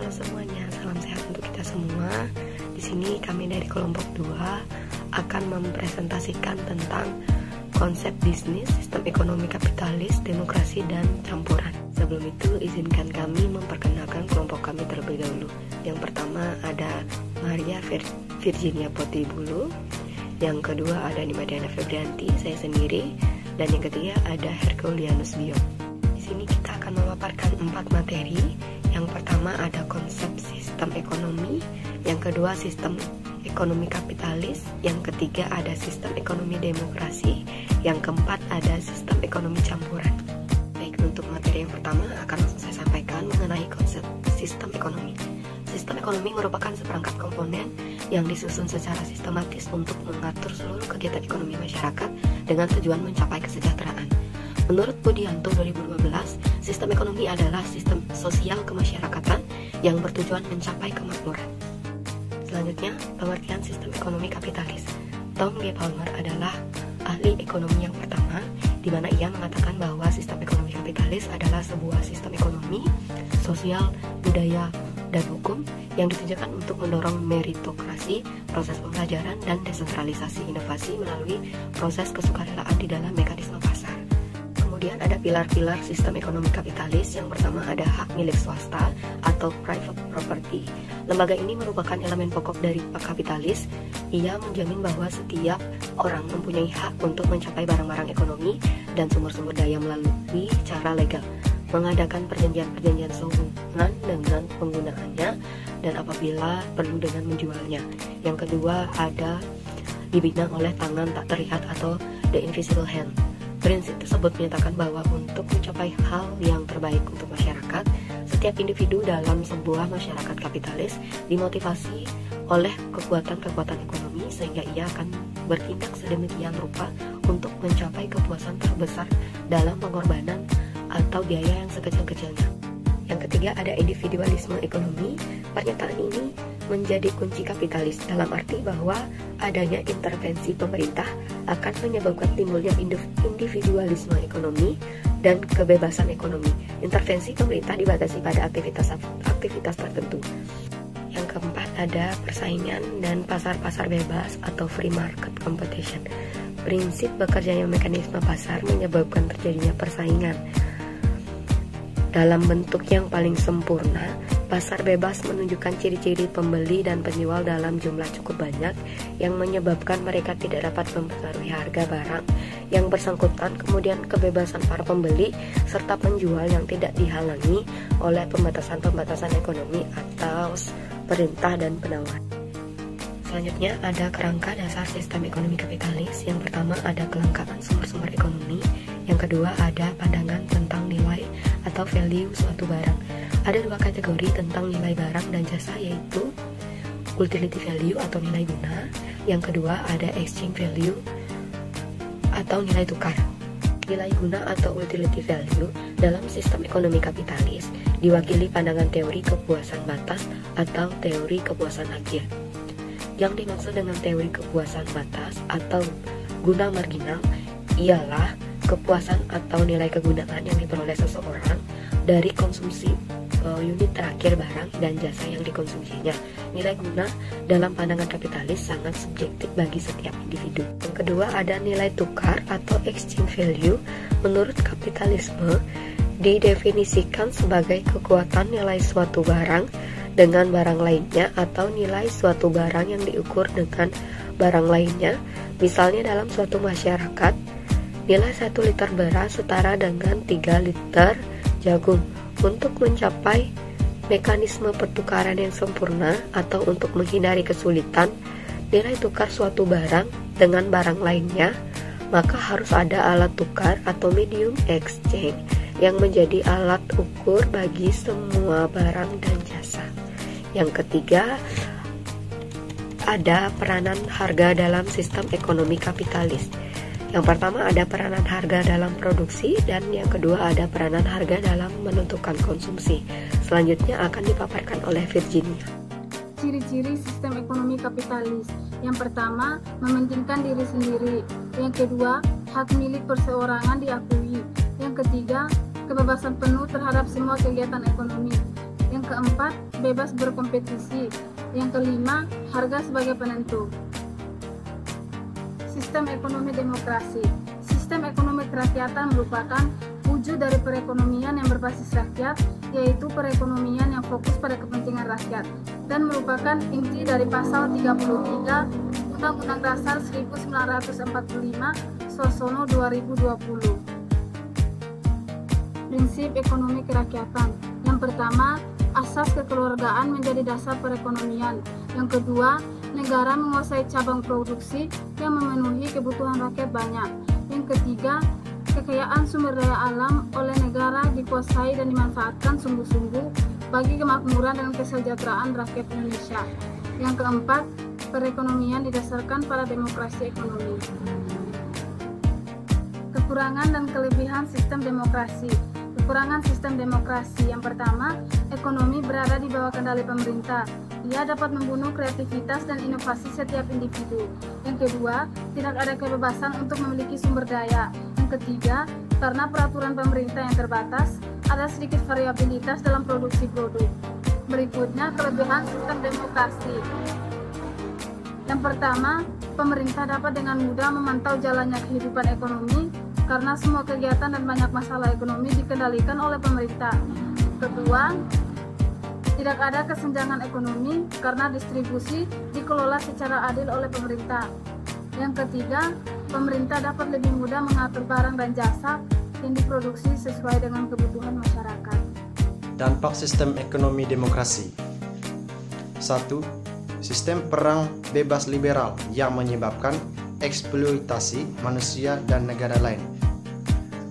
Halo semuanya, salam sehat untuk kita semua. Di sini kami dari kelompok 2 akan mempresentasikan tentang konsep bisnis, sistem ekonomi kapitalis, demokrasi, dan campuran. Sebelum itu, izinkan kami memperkenalkan kelompok kami terlebih dahulu. Yang pertama ada Maria Virginia Potibulu, yang kedua ada Nimadiana Febrianti, saya sendiri, dan yang ketiga ada Herculianus Bio. Di sini kita akan memaparkan 4 materi. Yang pertama ada konsep sistem ekonomi, yang kedua sistem ekonomi kapitalis, yang ketiga ada sistem ekonomi demokrasi, yang keempat ada sistem ekonomi campuran. Baik, untuk materi yang pertama akan langsung saya sampaikan mengenai konsep sistem ekonomi. Sistem ekonomi merupakan seperangkat komponen yang disusun secara sistematis untuk mengatur seluruh kegiatan ekonomi masyarakat dengan tujuan mencapai kesejahteraan. Menurut Budianto 2012, sistem ekonomi adalah sistem sosial kemasyarakatan yang bertujuan mencapai kemakmuran. Selanjutnya, pengertian sistem ekonomi kapitalis. Tom G. Palmer adalah ahli ekonomi yang pertama, di mana ia mengatakan bahwa sistem ekonomi kapitalis adalah sebuah sistem ekonomi, sosial, budaya, dan hukum yang ditujukan untuk mendorong meritokrasi, proses pembelajaran, dan desentralisasi inovasi melalui proses kesukarelaan di dalam mekanisme pasar. Kemudian ada pilar-pilar sistem ekonomi kapitalis. Yang pertama ada hak milik swasta atau private property. Lembaga ini merupakan elemen pokok dari kapitalis. Ia menjamin bahwa setiap orang mempunyai hak untuk mencapai barang-barang ekonomi dan sumber-sumber daya melalui cara legal, mengadakan perjanjian-perjanjian sehubungan dengan penggunaannya, dan apabila perlu dengan menjualnya. Yang kedua ada dibina oleh tangan tak terlihat atau the invisible hand. Prinsip tersebut menyatakan bahwa untuk mencapai hal yang terbaik untuk masyarakat, setiap individu dalam sebuah masyarakat kapitalis dimotivasi oleh kekuatan-kekuatan ekonomi sehingga ia akan bertindak sedemikian rupa untuk mencapai kepuasan terbesar dalam pengorbanan atau biaya yang sekecil-kecilnya. Yang ketiga ada individualisme ekonomi. Pernyataan ini menjadi kunci kapitalis dalam arti bahwa adanya intervensi pemerintah akan menyebabkan timbulnya individualisme ekonomi dan kebebasan ekonomi. Intervensi pemerintah dibatasi pada aktivitas tertentu. Yang keempat ada persaingan dan pasar-pasar bebas atau free market competition. Prinsip bekerjanya mekanisme pasar menyebabkan terjadinya persaingan. Dalam bentuk yang paling sempurna, pasar bebas menunjukkan ciri-ciri pembeli dan penjual dalam jumlah cukup banyak yang menyebabkan mereka tidak dapat mempengaruhi harga barang yang bersangkutan, kemudian kebebasan para pembeli serta penjual yang tidak dihalangi oleh pembatasan-pembatasan ekonomi atau perintah dan penawar. Selanjutnya ada kerangka dasar sistem ekonomi kapitalis. Yang pertama ada kelengkapan sumber-sumber ekonomi. Yang kedua ada pandangan tentang nilai atau value suatu barang. Ada 2 kategori tentang nilai barang dan jasa, yaitu utility value atau nilai guna. Yang kedua ada exchange value atau nilai tukar. Nilai guna atau utility value dalam sistem ekonomi kapitalis diwakili pandangan teori kepuasan batas atau teori kepuasan akhir. Yang dimaksud dengan teori kepuasan batas atau guna marginal ialah kepuasan atau nilai kegunaan yang diperoleh seseorang dari konsumsi unit terakhir barang dan jasa yang dikonsumsinya. Nilai guna dalam pandangan kapitalis sangat subjektif bagi setiap individu. Yang kedua ada nilai tukar atau exchange value. Menurut kapitalisme didefinisikan sebagai kekuatan nilai suatu barang dengan barang lainnya atau nilai suatu barang yang diukur dengan barang lainnya. Misalnya dalam suatu masyarakat, nilai 1 liter beras setara dengan 3 liter jagung. Untuk mencapai mekanisme pertukaran yang sempurna atau untuk menghindari kesulitan nilai tukar suatu barang dengan barang lainnya, maka harus ada alat tukar atau medium exchange yang menjadi alat ukur bagi semua barang dan jasa. Yang ketiga ada peranan harga dalam sistem ekonomi kapitalis. Yang pertama ada peranan harga dalam produksi, dan yang kedua ada peranan harga dalam menentukan konsumsi. Selanjutnya akan dipaparkan oleh Virginia. Ciri-ciri sistem ekonomi kapitalis. Yang pertama, mementingkan diri sendiri. Yang kedua, hak milik perseorangan diakui. Yang ketiga, kebebasan penuh terhadap semua kegiatan ekonomi. Yang Yang keempat, bebas berkompetisi. Yang kelima, harga sebagai penentu. Sistem ekonomi demokrasi. Sistem ekonomi kerakyatan merupakan wujud dari perekonomian yang berbasis rakyat, yaitu perekonomian yang fokus pada kepentingan rakyat, dan merupakan inti dari pasal 33 Undang-Undang Dasar 1945 Suarsono 2020. Prinsip ekonomi kerakyatan. Yang pertama, asas kekeluargaan menjadi dasar perekonomian. Yang kedua, negara menguasai cabang produksi yang memenuhi kebutuhan rakyat banyak. Yang ketiga, kekayaan sumber daya alam oleh negara dikuasai dan dimanfaatkan sungguh-sungguh bagi kemakmuran dan kesejahteraan rakyat Indonesia. Yang keempat, perekonomian didasarkan pada demokrasi ekonomi. Kekurangan dan kelebihan sistem demokrasi. Kekurangan sistem demokrasi. Yang pertama, ekonomi berada di bawah kendali pemerintah. Ia dapat membunuh kreativitas dan inovasi setiap individu. Yang kedua, tidak ada kebebasan untuk memiliki sumber daya. Yang ketiga, karena peraturan pemerintah yang terbatas, ada sedikit variabilitas dalam produksi produk. Berikutnya, kelebihan sistem demokrasi. Yang pertama, pemerintah dapat dengan mudah memantau jalannya kehidupan ekonomi karena semua kegiatan dan banyak masalah ekonomi dikendalikan oleh pemerintah. Kedua, tidak ada kesenjangan ekonomi karena distribusi dikelola secara adil oleh pemerintah. Yang ketiga, pemerintah dapat lebih mudah mengatur barang dan jasa yang diproduksi sesuai dengan kebutuhan masyarakat. Dampak sistem ekonomi demokrasi. 1. Sistem perang bebas liberal yang menyebabkan eksploitasi manusia dan negara lain.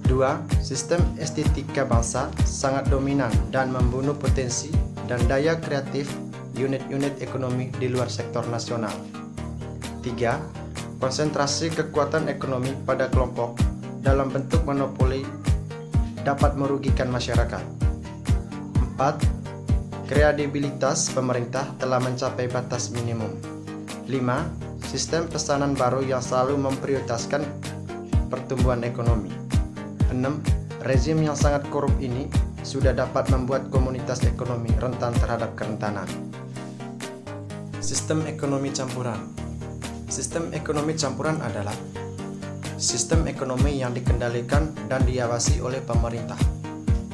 2. Sistem estetika bangsa sangat dominan dan membunuh potensi dan daya kreatif unit-unit ekonomi di luar sektor nasional. 3. Konsentrasi kekuatan ekonomi pada kelompok dalam bentuk monopoli dapat merugikan masyarakat. 4. Kredibilitas pemerintah telah mencapai batas minimum. 5. Sistem pesanan baru yang selalu memprioritaskan pertumbuhan ekonomi. 6. Rezim yang sangat korup ini sudah dapat membuat komunitas ekonomi rentan terhadap kerentanan. Sistem ekonomi campuran. Sistem ekonomi campuran adalah sistem ekonomi yang dikendalikan dan diawasi oleh pemerintah,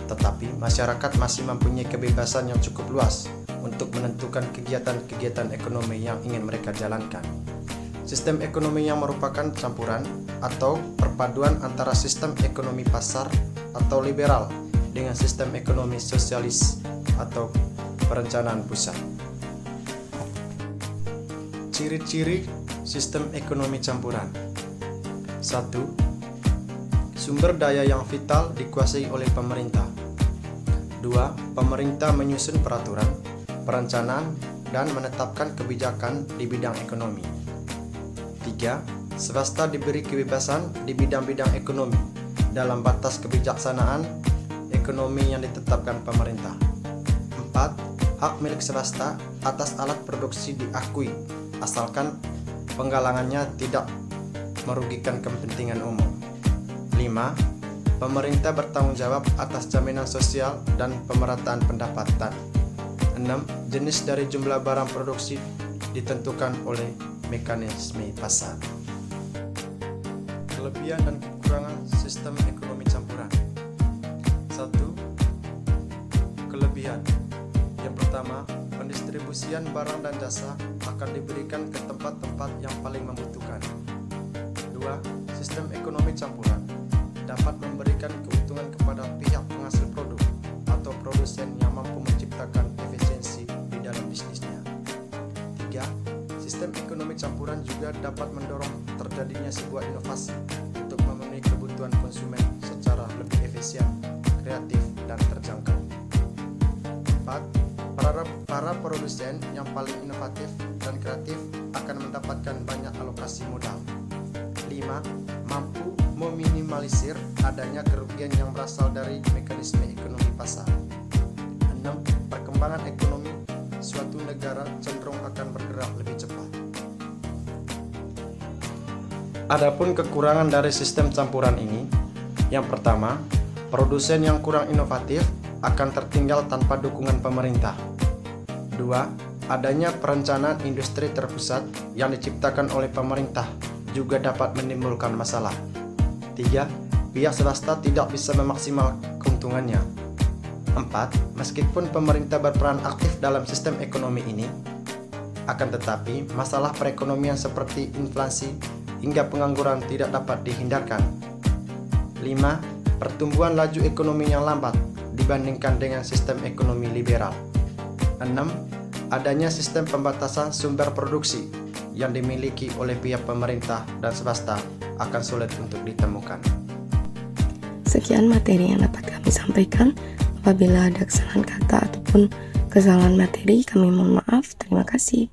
tetapi masyarakat masih mempunyai kebebasan yang cukup luas untuk menentukan kegiatan-kegiatan ekonomi yang ingin mereka jalankan. Sistem ekonomi yang merupakan campuran atau perpaduan antara sistem ekonomi pasar atau liberal dengan sistem ekonomi sosialis atau perencanaan pusat. Ciri-ciri sistem ekonomi campuran. 1. Sumber daya yang vital dikuasai oleh pemerintah. 2. Pemerintah menyusun peraturan, perencanaan, dan menetapkan kebijakan di bidang ekonomi. 3. Swasta diberi kebebasan di bidang-bidang ekonomi dalam batas kebijaksanaan ekonomi yang ditetapkan pemerintah. 4. Hak milik swasta atas alat produksi diakui asalkan penggalangannya tidak merugikan kepentingan umum. 5. Pemerintah bertanggung jawab atas jaminan sosial dan pemerataan pendapatan. 6. Jenis dari jumlah barang produksi ditentukan oleh mekanisme pasar. Kelebihan dan kekurangan sistem ekonomi campuran. 1. Kelebihan. Yang pertama, pendistribusian barang dan jasa akan diberikan ke tempat-tempat yang paling membutuhkan. 2. Sistem ekonomi campuran dapat memberikan keuntungan kepada pihak penghasil produk atau produsen yang mampu menciptakan efisiensi di dalam bisnisnya. 3. Sistem ekonomi campuran juga dapat mendorong terjadinya sebuah inovasi untuk memenuhi kebutuhan konsumen secara lebih efisien, kreatif, dan terjangkau. 4. Para produsen yang paling inovatif dan kreatif akan mendapatkan banyak alokasi modal. 5. Mampu meminimalisir adanya kerugian yang berasal dari mekanisme ekonomi pasar. 6. Perkembangan ekonomi suatu negara cenderung akan bergerak lebih cepat. Adapun kekurangan dari sistem campuran ini, yang pertama, produsen yang kurang inovatif akan tertinggal tanpa dukungan pemerintah. 2. Adanya perencanaan industri terpusat yang diciptakan oleh pemerintah juga dapat menimbulkan masalah. 3. Pihak swasta tidak bisa memaksimal keuntungannya. 4. Meskipun pemerintah berperan aktif dalam sistem ekonomi ini, akan tetapi masalah perekonomian seperti inflasi hingga pengangguran tidak dapat dihindarkan. 5. Pertumbuhan laju ekonomi yang lambat dibandingkan dengan sistem ekonomi liberal. 6. Adanya sistem pembatasan sumber produksi yang dimiliki oleh pihak pemerintah dan swasta akan sulit untuk ditemukan. Sekian materi yang dapat kami sampaikan. Apabila ada kesalahan kata ataupun kesalahan materi, kami mohon maaf. Terima kasih.